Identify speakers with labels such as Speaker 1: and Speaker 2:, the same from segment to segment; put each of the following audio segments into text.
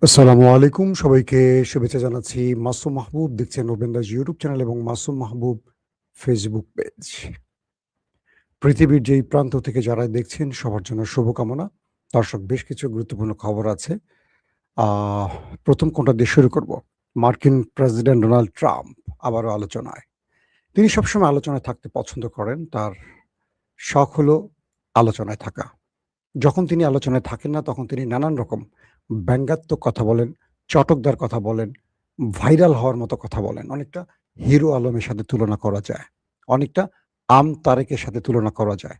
Speaker 1: আসসালামু আলাইকুম। সবাইকে শুভেচ্ছা জানাচ্ছি। মাসুম মাহবুব দেখছেন ওপেন দাস ইউটিউব চ্যানেল এবং মাসুম মাহবুব ফেসবুক পেজ। পৃথিবীর যেই প্রান্ত থেকে যারা দেখছেন সবার জন্য শুভকামনা। দর্শক বেশ কিছু গুরুত্বপূর্ণ খবর আছে। আ ১ম কোনটা দিয়ে শুরু করব? মার্কিন প্রেসিডেন্ট ডোনাল্ড ট্রাম্প আবারও আলোচনায়। তিনি সবসময় আলোচনায় থাকতে পছন্দ করেন। তার শখ হলো আলোচনায় থাকা। যখন তিনি আলোচনায় থাকেন না, তখন তিনি নানান রকম ব্যঙ্গাত্মক কথা বলেন, চটকদার কথা বলেন, ভাইরাল হওয়ার মতো কথা বলেন। অনেকটা হিরো আলমের সাথে তুলনা করা যায়। অনেকটা তারেকের সাথে তুলনা করা যায়।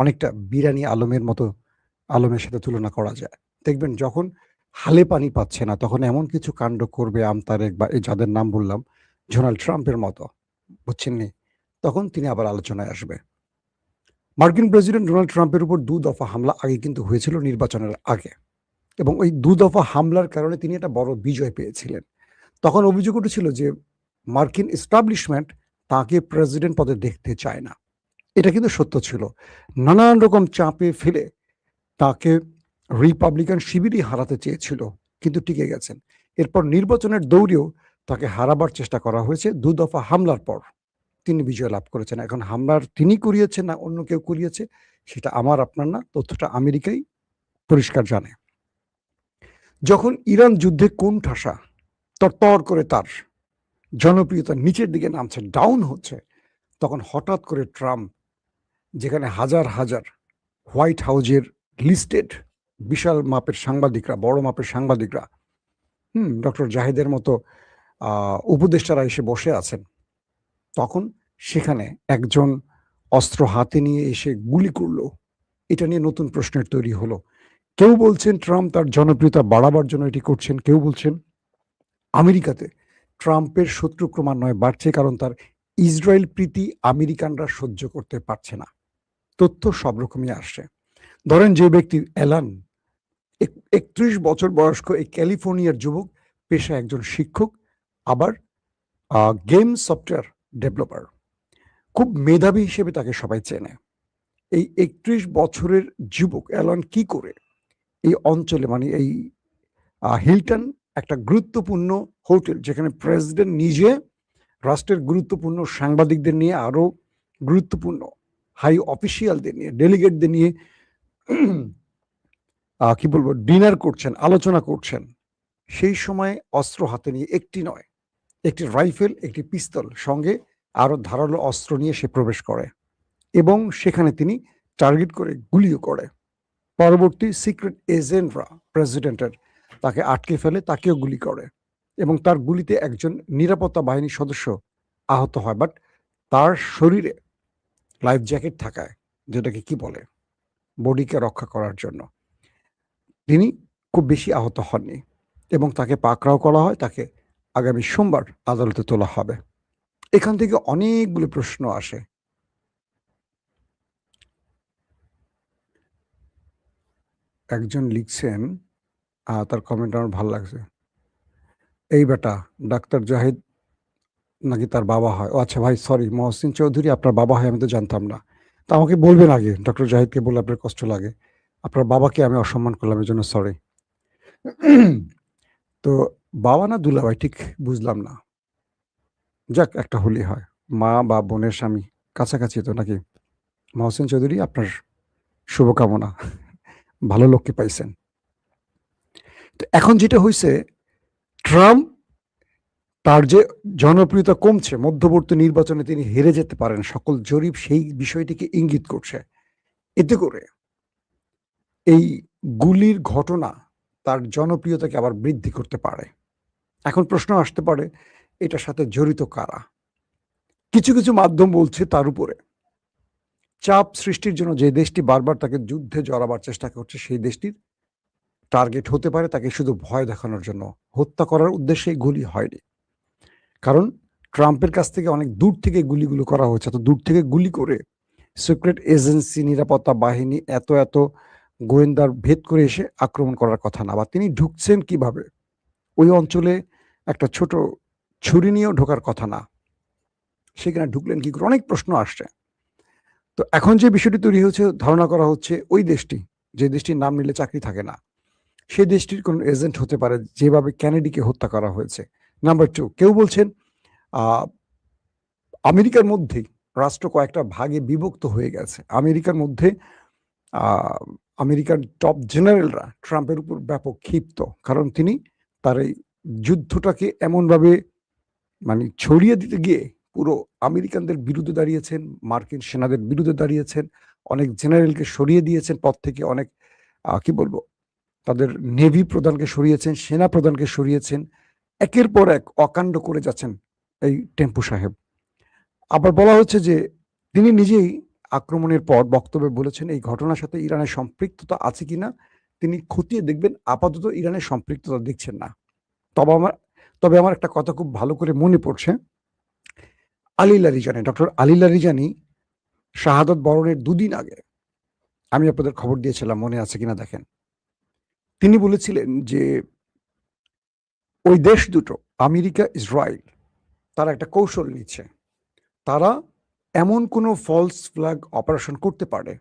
Speaker 1: অনেকটা বিরানী আলমের মতো আলমের সাথে তুলনা করা যায়। দেখবেন যখন হালে পানি পাচ্ছে না, তখন এমন কিছু কাণ্ড করবে তারেক বা এই যাদের নাম বললাম, ডোনাল্ড ট্রাম্পের মতো। বুঝছেননি? তখন তিনি আবার আলোচনায় আসবে। মার্কিন প্রেসিডেন্ট ডোনাল্ড ট্রাম্পের উপর ২ দফা হামলা আগে কিন্তু হয়েছিল নির্বাচনের আগে। এবং ওই ২ দফা হামলার কারণে তিনি একটা বড় বিজয় পেয়েছিলেন। তখন অভিযোগ উঠেছিল যে মার্কিন এস্টাবলিশমেন্ট তাকে প্রেসিডেন্ট পদে দেখতে চায় না। এটা কিন্তু সত্য ছিল। নানান রকম চাপে ফেলে তাকে রিপাবলিকান শিবিরই হারাতে চেয়েছিল, কিন্তু টিকে গেছেন। এরপর নির্বাচনের দৌড়েও তাকে হারাবার চেষ্টা করা হয়েছে ২ দফা হামলার পর। তিনি বিজয় লাভ করেছেন। এখন হামলার তিনি করিয়েছেন না অন্য কেউ করিয়েছে, সেটা আমার আপনার না। তথ্যটা আমেরিকাই পরিষ্কার জানে। যখন ইরান যুদ্ধে কোণঠাসা, তরতর করে তার জনপ্রিয়তা নিচের দিকে নামছে, ডাউন হচ্ছে, তখন হঠাৎ করে ট্রাম্প, যেখানে হাজার, হাজার হোয়াইট হাউজের লিস্টেড বিশাল মাপের সাংবাদিকরা, বড় মাপের সাংবাদিকরা, ডক্টর জাহিদের মতো উপদেষ্টারা এসে বসে আছেন, তখন সেখানে একজন অস্ত্র হাতে নিয়ে এসে গুলি করল। এটা নিয়ে নতুন প্রশ্নের তৈরি হলো। কেউ বলছেন ট্রাম্প তার জনপ্রিয়তা বাড়াবার জন্য এটি করছেন, কেউ বলছেন আমেরিকাতে ট্রাম্পের শত্রু ক্রমান্বয়ে বাড়ছে কারণ তার ইসরায়েল প্রীতি আমেরিকানরা সহ্য করতে পারছে না। তথ্য সব রকমই আসছে। ধরেন যে ব্যক্তি অ্যালান, ৩১ বছর বয়স্ক এই ক্যালিফোর্নিয়ার যুবক, পেশায় একজন শিক্ষক, আবার গেম সফটওয়্যার ডেভেলপার। খুব মেধাবী হিসেবে তাকে সবাই চেনে। এই ৩১ বছরের যুবক অ্যালান কি করে এই অঞ্চলে, মানে এই হিলটন একটা গুরুত্বপূর্ণ হোটেল, যেখানে প্রেসিডেন্ট নিজে রাষ্ট্রের গুরুত্বপূর্ণ সাংবাদিকদের নিয়ে, আরো গুরুত্বপূর্ণ হাই অফিসিয়ালদের নিয়ে, ডেলিগেটদের নিয়ে কি বলবো, ডিনার করছেন, আলোচনা করছেন। সেই সময় অস্ত্র হাতে নিয়ে একটি নয়, একটি রাইফেল, একটি পিস্তল, সঙ্গে আরো ধারালো অস্ত্র নিয়ে সে প্রবেশ করে এবং সেখানে তিনি টার্গেট করে গুলিও করে। পরবর্তী সিক্রেট এজেন্টরা প্রেসিডেন্টের তাকে আটকে ফেলে, তাকেও গুলি করে এবং তার গুলিতে একজন নিরাপত্তা বাহিনীর সদস্য আহত হয়। বাট তার শরীরে লাইফ জ্যাকেট থাকায়, যেটাকে কি বলে, বডিকে রক্ষা করার জন্য, তিনি খুব বেশি আহত হননি এবং তাকে পাকড়াও করা হয়। তাকে আগামী সোমবার আদালতে তোলা হবে। এখান থেকে অনেকগুলো প্রশ্ন আসে। একজন লিখছেন, তার কমেন্ট আমার ভাল লাগছে। এই বেটা ডাক্তার জাহিদ নাকি তার বাবা হয়? ও আচ্ছা ভাই, সরি, মহসিন চৌধুরী আপনার বাবা হয় আমি তো জানতাম না। তো আমাকে বলবেন আগে, ডক্টর জাহিদকে বললে আপনার কষ্ট লাগে। আপনার বাবাকে আমি অসম্মান করলাম, এজন্য সরি। তো বাবা না দুলাভাই ঠিক বুঝলাম না। যাক, একটা হলেই হয়। মা বা বোনের স্বামী কাছাকাছি তো নাকি? মহসিন চৌধুরী, আপনার শুভকামনা। ভালো লোককে পাইছেন। তো এখন যেটা হইছে, ট্রাম্প তার যে জনপ্রিয়তা কমছে, মধ্যবর্তী নির্বাচনে তিনি হেরে যেতে পারেন, সকল জরিপ সেই বিষয়টিকে ইঙ্গিত করছে। এতে করে এই গুলির ঘটনা তার জনপ্রিয়তাকে আবার বৃদ্ধি করতে পারে। এখন প্রশ্ন আসতে পারে, এটার সাথে জড়িত কারা? কিছু, কিছু মাধ্যম বলছে তার উপরে চাপ সৃষ্টির জন্য যে দেশটি বারবার তাকে যুদ্ধে জড়াবার চেষ্টা করছে, সেই দেশটির টার্গেট হতে পারে তাকে শুধু ভয় দেখানোর জন্য। হত্যা করার উদ্দেশ্যে এই গুলি হয়নি। কারণ ট্রাম্পের কাছ থেকে অনেক দূর থেকে গুলিগুলো করা হয়েছে। এত দূর থেকে গুলি করে সিক্রেট এজেন্সি, নিরাপত্তা বাহিনী, এত, এত গোয়েন্দার ভেদ করে এসে আক্রমণ করার কথা না। বা তিনি ঢুকছেন কিভাবে? ওই অঞ্চলে একটা ছোট ছুরি নিয়েও ঢোকার কথা না। সেখানে ঢুকলেন কি করে? অনেক প্রশ্ন আসছে। তো এখন যে বিষয়টি তৈরি হয়েছে, ধারণা করা হচ্ছে ওই দেশটি, যে দেশটির নাম নিলে চাকরি থাকে না, সেই দেশটির কোনো এজেন্ট হতে পারে, যেভাবে কেনেডিকে হত্যা করা হয়েছে। নাম্বার 2, কেউ বলছেন আমেরিকার মধ্যেই রাষ্ট্র কয়েকটা ভাগে বিভক্ত হয়ে গেছে। আমেরিকার মধ্যে আমেরিকার টপ জেনারেলরা ট্রাম্পের উপর ব্যাপক ক্ষিপ্ত, কারণ তিনি তার এই যুদ্ধটাকে এমনভাবে ছড়িয়ে দিতে গিয়ে পুরো আমেরিকানদের বিরুদ্ধে দাঁড়িয়েছেন, মার্কিন সেনাদের বিরুদ্ধে দাঁড়িয়েছেন, অনেক জেনারেলকে সরিয়ে দিয়েছেন পদ থেকে, অনেক কি বলবো, তাদের নেভি প্রধানকে সরিয়েছেন, সেনা প্রধানকে সরিয়েছেন, একের পর এক অকাণ্ড করে যাচ্ছেন এই টেম্পু সাহেব। আবার বলা হচ্ছে যে তিনি নিজেই আক্রমণের পর বক্তব্যে বলেছেন এই ঘটনার সাথে ইরানের সম্পৃক্ততা আছে কিনা তিনি খতিয়ে দেখবেন। আপাতত ইরানের সম্পৃক্ততা দেখছেন না। তবে আমার একটা কথা খুব ভালো করে মনে পড়ছে। ডক্টর আলী লারিজানি শাহাদত বরণের 2 দিন আগে আমি আপনাদের খবর দিয়েছিলাম, মনে আছে কিনা দেখেন। তিনি বলেছিলেন যে ওই দেশ দুটো, আমেরিকা ইসরায়েল, তারা একটা কৌশল নিচ্ছে। তারা এমন কোনো ফলস ফ্ল্যাগ অপারেশন করতে পারে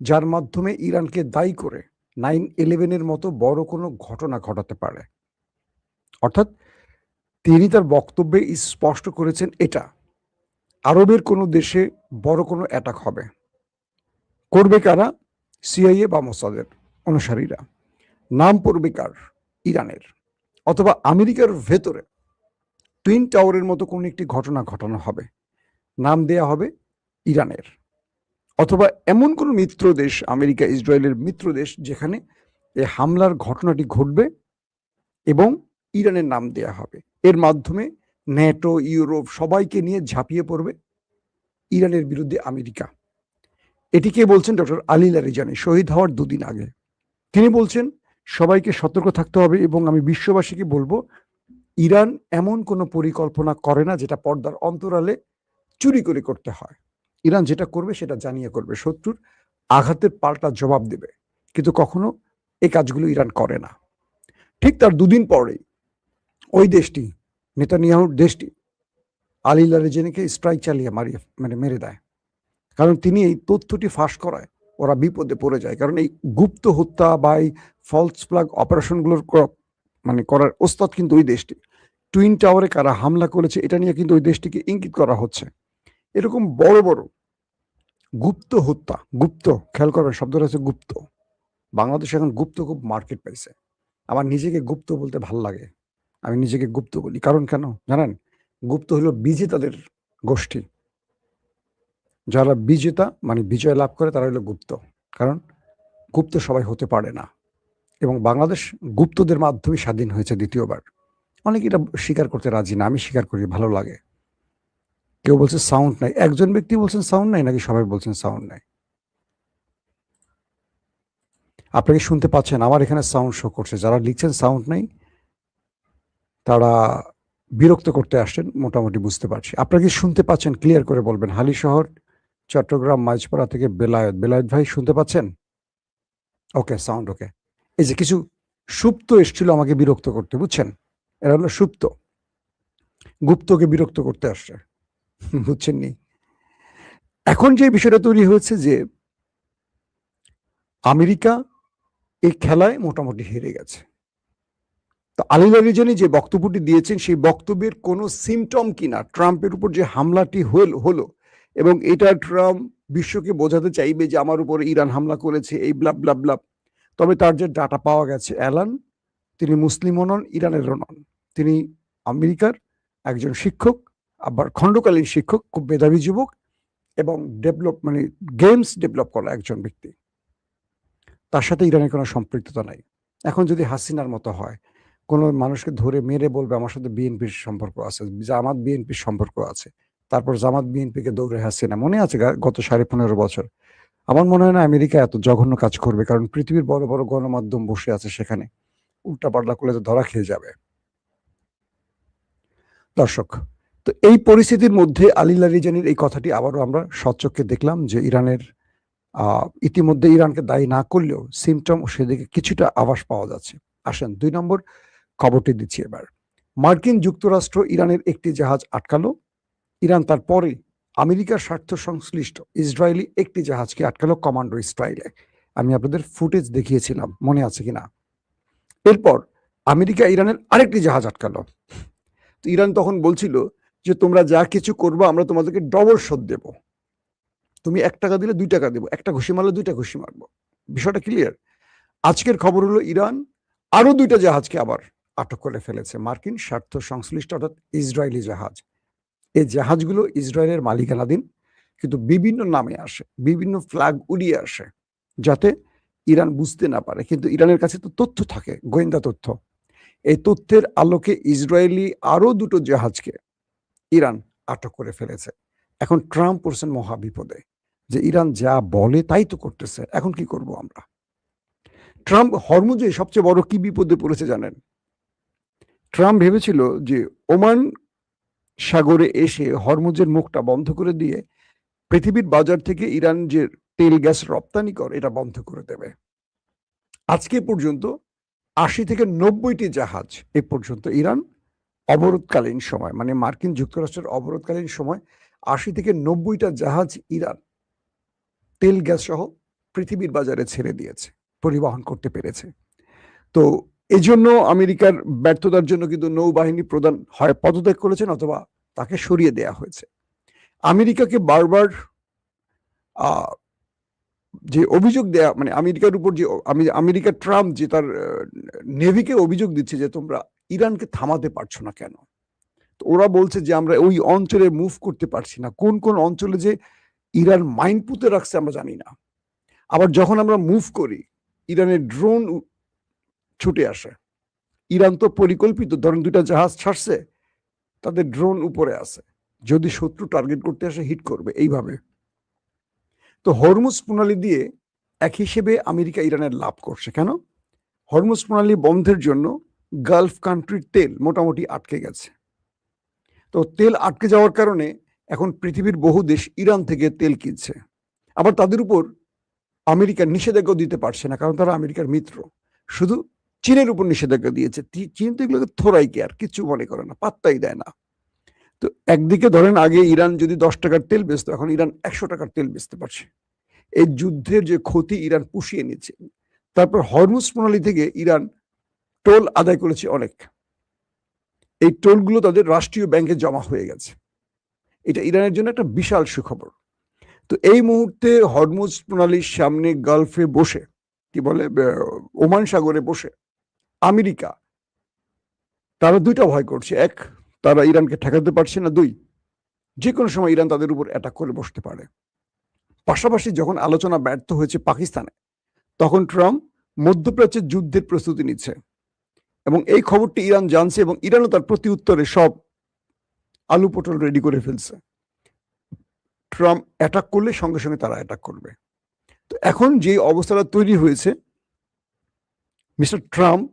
Speaker 1: যার মাধ্যমে ইরানকে দায়ী করে 9/11-এর মতো বড় কোনো ঘটনা ঘটাতে পারে। অর্থাৎ তিনি তার বক্তব্যে স্পষ্ট করেছেন এটা আরবের কোনো দেশে বড় কোনো অ্যাটাক হবে। করবে কারা? সিআইএ বা মোসাদের অনুসারীরা। নাম পড়বে কার? ইরানের। অথবা আমেরিকার ভেতরে টুইন টাওয়ারের মতো কোনো একটি ঘটনা ঘটানো হবে, নাম দেয়া হবে ইরানের। অথবা এমন কোনো মিত্র দেশ, আমেরিকা ইসরায়েলের মিত্র দেশ, যেখানে এই হামলার ঘটনাটি ঘটবে এবং ইরানের নাম দেয়া হবে। এর মাধ্যমে ন্যাটো, ইউরোপ সবাইকে নিয়ে ঝাঁপিয়ে পড়বে ইরানের বিরুদ্ধে আমেরিকা। এটিকে বলছেন ডক্টর আলী লারিজানি শহীদ হওয়ার 2 দিন আগে। তিনি বলছেন সবাইকে সতর্ক থাকতে হবে এবং আমি বিশ্ববাসীকে বলবো ইরান এমন কোনো পরিকল্পনা করে না যেটা পর্দার অন্তরালে চুরি করে করতে হয়। ইরান যেটা করবে সেটা জানিয়ে করবে, শত্রুর আঘাতের পাল্টা জবাব দেবে, কিন্তু কখনো এই কাজগুলো ইরান করে না। ঠিক তার 2 দিন পরেই ওই দেশটি, নেতানিয়াহুর দেশটি, আলী লারিজানিকে স্ট্রাইক চালিয়ে মেরে দেয়। কারণ তিনি এই তথ্যটি ফাঁস করায় ওরা বিপদে পড়ে যায়। কারণ এই গুপ্ত হত্যা বা এই ফলস ফ্ল্যাগ অপারেশনগুলোর করার ওস্তাদ কিন্তু ওই দেশটি। টুইন টাওয়ারে কারা হামলা করেছে এটা নিয়ে কিন্তু ওই দেশটিকে ইঙ্গিত করা হচ্ছে। এরকম বড় বড় গুপ্ত হত্যা, গুপ্ত, খেয়াল করবেন শব্দটা হচ্ছে গুপ্ত। বাংলাদেশ এখন গুপ্ত খুব মার্কেট পাইছে। আমার নিজেকে গুপ্ত বলতে ভাল লাগে, আমি নিজেকে গুপ্ত বলি। কারণ কেন জানেন? গুপ্ত হলো বিজেতাদের গোষ্ঠী। যারা বিজেতা বিজয় লাভ করে তারা হলো গুপ্ত। কারণ গুপ্ত সবাই হতে পারে না, এবং বাংলাদেশ গুপ্তদের মাধ্যমে স্বাধীন হয়েছে দ্বিতীয়বার। অনেকে এটা স্বীকার করতে রাজি না, আমি স্বীকার করি, ভালো লাগে। কেউ বলছে সাউন্ড নাই, একজন ব্যক্তি বলছেন সাউন্ড নাই, নাকি সবাই বলছেন সাউন্ড নাই? আপনাকে শুনতে পাচ্ছেন? আমার এখানে সাউন্ড শো করছে। যারা লিখছেন সাউন্ড নাই তারা বিরক্ত করতে আসছেন, মোটামুটি বুঝতে পারছি। আপনারা কি শুনতে পাচ্ছেন? ক্লিয়ার করে বলবেন। হালিশহর, চট্টগ্রাম, মাঝপাড়া থেকে বেলায়েত ভাই শুনতে পাচ্ছেন? ওকে, সাউন্ড ওকে। এই যে কিছু সুপ্ত এসছিল আমাকে বিরক্ত করতে, বুঝছেন? এরা হলো সুপ্ত, গুপ্তকে বিরক্ত করতে আসছে, বুঝছেন নি? এখন যে বিষয়টা তৈরি হয়েছে যে আমেরিকা এই খেলায় মোটামুটি হেরে গেছে। তো আলী লারিজানি যে বক্তব্যটি দিয়েছেন সেই বক্তব্যের কোনো সিমটম কিনা ট্রাম্পের উপর যে হামলাটি হলো, এবং এটা ট্রাম্প বিশ্বকে বোঝাতে চাইবে যে আমার উপরে ইরান হামলা করেছে, এই ব্লাব ব্লাব ব্লাব। তবে তার যে ডাটা পাওয়া গেছে, অ্যালান তিনি মুসলিমও নন, ইরানেরও নন। তিনি আমেরিকার একজন শিক্ষক, আবার খণ্ডকালীন শিক্ষক, খুব মেধাবী যুবক এবং গেমস ডেভেলপ করা একজন ব্যক্তি। তার সাথে ইরানের কোনো সম্পৃক্ততা নাই। এখন যদি হাসিনার মতো হয়, কোনো মানুষকে ধরে মেরে বলবে আমার সাথে বিএনপির সম্পর্ক আছে, জামাত বিএনপির সম্পর্ক আছে, তারপর জামাত বিএনপিকে দৌড়ে হাসিনা, মনে আছে গত 15.5 বছর। আমার মনে হয় না আমেরিকা এত জঘন্য কাজ করবে, কারণ পৃথিবীর বড় বড় গণমাধ্যম বসে আছে সেখানে, উল্টাপাল্টা করলে তো ধরা খেয়ে যাবে। দর্শক, তো এই পরিস্থিতির মধ্যে আলী লারিজানির এই কথাটি আবারও আমরা সচক্ষে দেখলাম যে ইরানের ইতিমধ্যে ইরানকে দায়ী না করলেও সিমটম সেদিকে কিছুটা আভাস পাওয়া যাচ্ছে। আসেন 2 নম্বর খবরটি দিচ্ছি এবার। মার্কিন যুক্তরাষ্ট্র ইরানের একটি জাহাজ আটকালো। ইরান তারপরে আমেরিকার স্বার্থ সংশ্লিষ্ট ইসরায়েলি একটি জাহাজকে আটকালো কমান্ডো স্টাইলে। আমি আপনাদের ফুটেজ দেখিয়েছিলাম, মনে আছে কিনা? এরপর আমেরিকা ইরানের আরেকটি জাহাজ আটকালো। তো ইরান তখন বলছিল যে তোমরা যা কিছু করবা আমরা তোমাদেরকে ডবল শোধ দেব। তুমি $1 দিলে $2 দেবো, একটা ঘুষি মারলে 2টা ঘুষি মারবো। বিষয়টা ক্লিয়ার? আজকের খবর হলো ইরান আরো 2টা জাহাজকে আবার আটক করে ফেলেছে, মার্কিন স্বার্থ সংশ্লিষ্ট অর্থাৎ ইসরায়েলি জাহাজ। এই জাহাজগুলো ইসরায়েলের মালিকানাধীন, কিন্তু বিভিন্ন নামে আসে, বিভিন্ন ফ্ল্যাগ উড়িয়ে আসে, যাতে ইরান বুঝতে না পারে। কিন্তু ইরানের কাছে তো তথ্য থাকে, গোয়েন্দা তথ্য। এই তথ্যের আলোকে ইসরায়েলি আরো 2টো জাহাজকে ইরান আটক করে ফেলেছে। এখন ট্রাম্প পড়ছেন মহা বিপদে, যে ইরান যা বলে তাই তো করতেছে, এখন কি করব আমরা? ট্রাম্প হরমুজে সবচেয়ে বড় কি বিপদে পড়েছে জানেন? ট্রাম্প ভেবেছিল যে ওমান সাগরে এসে হরমুজের মুখটা বন্ধ করে দিয়ে পৃথিবীর বাজার থেকে ইরান যে তেল গ্যাস রপ্তানি করে এটা বন্ধ করে দেবে। আজকে পর্যন্ত 80 থেকে 90টি জাহাজ এ পর্যন্ত ইরান অবরোধকালীন সময়, মানে মার্কিন যুক্তরাষ্ট্রের অবরোধকালীন সময় 80 থেকে 90টা জাহাজ ইরান তেল গ্যাস সহ পৃথিবীর বাজারে ছেড়ে দিয়েছে, পরিবহন করতে পেরেছে। তো এজন্য আমেরিকার ব্যর্থতার জন্য কিন্তু নৌবাহিনী প্রধান হয় পদত্যাগ করেছেন অথবা তাকে সরিয়ে দেয়া হয়েছে। আমেরিকাকে বারবার যে অভিযোগ দেয়া, মানে আমেরিকার উপর যে আমেরিকা ট্রাম্প যে তার নেভিকে অভিযোগ দিচ্ছে যে তোমরা ইরানকে থামাতে পারছো না কেন? তো ওরা বলছে যে আমরা ওই অঞ্চলে মুভ করতে পারছি না। কোন কোন অঞ্চলে যে ইরান মাইন পুঁতে রাখছে আমরা জানি না। আবার যখন আমরা মুভ করি ইরানের ড্রোন ছুটে আসে। ইরান তো পরিকল্পিত, ধরেন 2টা জাহাজ ছাড়ছে, তাদের ড্রোন উপরে আছে, যদি শত্রু টার্গেট করতে আসে হিট করবে এইভাবে। তো হরমুজ প্রণালী দিয়ে এক হিসেবে আমেরিকা ইরানের লাভ করছে। কেন? হরমুজ প্রণালী বন্ধের জন্য গালফ কান্ট্রির তেল মোটামুটি আটকে গেছে। তো তেল আটকে যাওয়ার কারণে এখন পৃথিবীর বহু দেশ ইরান থেকে তেল কিনছে। আবার তাদের উপর আমেরিকা নিষেধাজ্ঞা দিতে পারছে না, কারণ তারা আমেরিকার মিত্র। শুধু চীনের উপর নিষেধাজ্ঞা দিয়েছে। চীন তো এগুলোকে থোড়াই কেয়ার, কিচ্ছু মনে করে না, পাত্তাই দেয় না। তো একদিকে ধরেন আগে ইরান যদি $10 তেল বেচতো, এখন ইরান $100 তেল বেচতে পারছে। এই যুদ্ধের যে ক্ষতি ইরান পুষিয়ে নিচ্ছে। তারপর হরমুজ প্রণালী থেকে ইরান টোল আদায় করেছে অনেক। এই টোলগুলো তাদের রাষ্ট্রীয় ব্যাংকে জমা হয়ে গেছে। এটা ইরানের জন্য একটা বিশাল সুখবর। তো এই মুহূর্তে হরমুজ প্রণালীর সামনে গালফে বসে, কি বলে, ওমান সাগরে বসে আমেরিকা তারা 2টা ভয় করছে। এক, তারা ইরানকে ঠেকাতে পারছে না। 2, যে কোনো সময় ইরান তাদের উপর অ্যাটাক করে বসতে পারে। পাশাপাশি যখন আলোচনা ব্যর্থ হয়েছে পাকিস্তানে, তখন ট্রাম্প মধ্যপ্রাচ্যের যুদ্ধের প্রস্তুতি নিচ্ছে এবং এই খবরটি ইরান জানছে এবং ইরানও তার প্রতি উত্তরে সব আলু পটল রেডি করে ফেলছে। ট্রাম্প অ্যাটাক করলে সঙ্গে সঙ্গে তারা অ্যাটাক করবে। তো এখন যে অবস্থাটা তৈরি হয়েছে, মিস্টার ট্রাম্প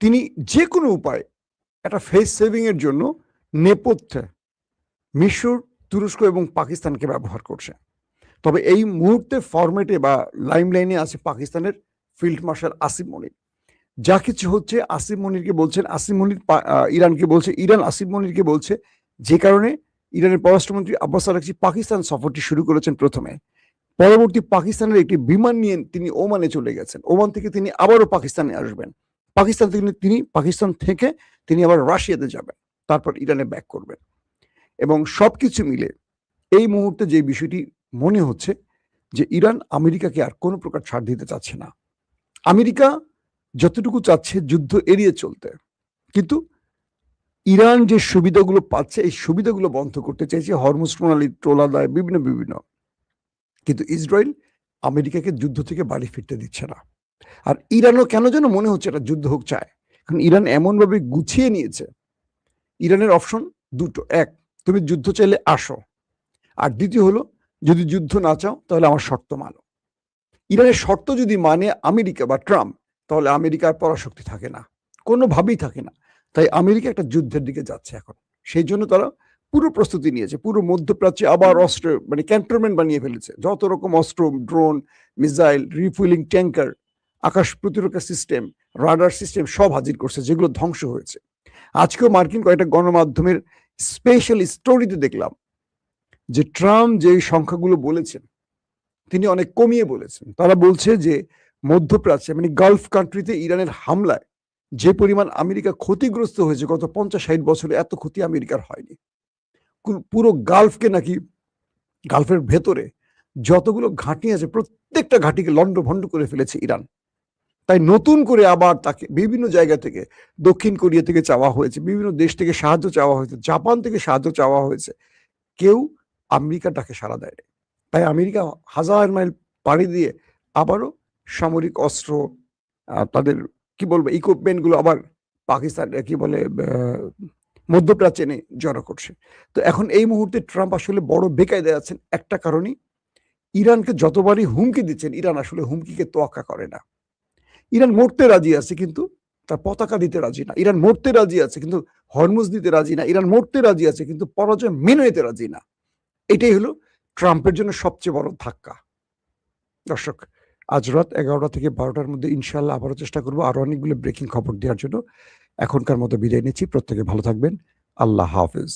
Speaker 1: তিনি যে কোনো উপায় একটা ফেস সেভিং এর জন্য নেপথ্যে মিশর, তুরস্ক এবং পাকিস্তানকে ব্যবহার করছে। তবে এই মুহূর্তে ফরম্যাটে বা লাইমলাইনে আছে পাকিস্তানের ফিল্ড মার্শাল আসিফ মনির। যা কিছু হচ্ছে আসিফ মনিরকে বলছেন, আসিফ মনির ইরানকে বলছে, ইরান আসিফ মনিরকে বলছে, যে কারণে ইরানের পররাষ্ট্রমন্ত্রী আব্বাস আরাগচি পাকিস্তান সফরটি শুরু করেছেন প্রথমে। পরবর্তী পাকিস্তানের একটি বিমান নিয়ে তিনি ওমানে চলে গেছেন। ওমান থেকে তিনি আবারও পাকিস্তানে আসবেন। পাকিস্তান থেকে তিনি আবার রাশিয়াতে যাবেন, তারপর ইরানে ব্যাক করবেন। এবং সবকিছু মিলে এই মুহূর্তে যে বিষয়টি মনে হচ্ছে যে ইরান আমেরিকাকে আর কোনো প্রকার ছাড় দিতে চাচ্ছে না। আমেরিকা যতটুকু চাচ্ছে যুদ্ধ এড়িয়ে চলতে, কিন্তু ইরান যে সুবিধাগুলো পাচ্ছে এই সুবিধাগুলো বন্ধ করতে চাইছে, হরমুজ প্রণালী, টোল আদায়, বিভিন্ন। কিন্তু ইসরায়েল আমেরিকাকে যুদ্ধ থেকে বাড়ি ফিরতে দিচ্ছে না। আর ইরানও কেন যেন মনে হচ্ছে এটা যুদ্ধ হোক চায়, কারণ ইরান এমনভাবে গুছিয়ে নিয়েছে। ইরানের অপশন 2টো, এক, তুমি যুদ্ধ চাইলে আসো, আর দ্বিতীয় হলো যদি যুদ্ধ না চাও তাহলে আমার শর্ত মানো। ইরানের শর্ত যদি মানে আমেরিকা বা ট্রাম্প, তাহলে আমেরিকার পরাশক্তি থাকে না, কোনোভাবেই থাকে না। তাই আমেরিকা একটা যুদ্ধের দিকে যাচ্ছে এখন। সেই জন্য তারা পুরো প্রস্তুতি নিয়েছে, পুরো মধ্যপ্রাচ্যে আবার অস্ত্র, মানে ক্যান্টনমেন্ট বানিয়ে ফেলেছে। যত রকম অস্ত্র, ড্রোন, মিসাইল, রিফুয়েলিং ট্যাঙ্কার, আকাশ প্রতিরক্ষা সিস্টেম, রাডার সিস্টেম সব হাজির করছে, যেগুলো ধ্বংস হয়েছে। আজকেও মার্কিন কয়েকটা গণমাধ্যমের স্পেশাল স্টোরিতে দেখলাম যে ট্রাম্প যে সংখ্যাগুলো বলেছেন তিনি অনেক কমিয়ে বলেছেন। তারা বলছে যে মধ্যপ্রাচ্যে, মানে গালফ কান্ট্রিতে ইরানের হামলায় যে পরিমাণ আমেরিকা ক্ষতিগ্রস্ত হয়েছে গত 50-60 বছরে এত ক্ষতি আমেরিকার হয়নি। পুরো গালফকে নাকি গালফের ভেতরে যতগুলো ঘাঁটি আছে প্রত্যেকটা ঘাঁটিকে লন্ডভন্ড করে ফেলেছে ইরান। তাই নতুন করে আবার তাকে বিভিন্ন জায়গা থেকে দক্ষিণ কোরিয়া থেকে চাওয়া হয়েছে, বিভিন্ন দেশ থেকে সাহায্য চাওয়া হয়েছে, জাপান থেকে সাহায্য চাওয়া হয়েছে। কেউ আমেরিকার ডাকে সাড়া দেয়নি। তাই আমেরিকা হাজার মাইল পাড়ি দিয়ে আবারও সামরিক অস্ত্র তাদের কি বলবো ইকুইপমেন্ট গুলো আবার পাকিস্তান কি বলে মধ্যপ্রাচ্যে এনে জড়ো করছে। তো এখন এই মুহূর্তে ট্রাম্প আসলে বড় বেকায়দায় আছেন একটা কারণই, ইরানকে যতবারই হুমকি দিচ্ছেন ইরান আসলে হুমকিকে তোয়াক্কা করে না। ইরান মরতে রাজি আছে কিন্তু তার পতাকা দিতে রাজি না। ইরান মরতে রাজি আছে কিন্তু হরমুজ দিতে রাজি না। ইরান মরতে রাজি আছে কিন্তু পরাজয় মেনে নিতে রাজি না। এটাই হলো ট্রাম্পের জন্য সবচেয়ে বড় ধাক্কা। দর্শক, আজ রাত 11টা থেকে 12টার মধ্যে ইনশাআল্লাহ আবারও চেষ্টা করব আরো অনেকগুলো ব্রেকিং খবর দেওয়ার জন্য। এখনকার মতো বিদায় নিচ্ছি। প্রত্যেকে ভালো থাকবেন। আল্লাহ হাফেজ।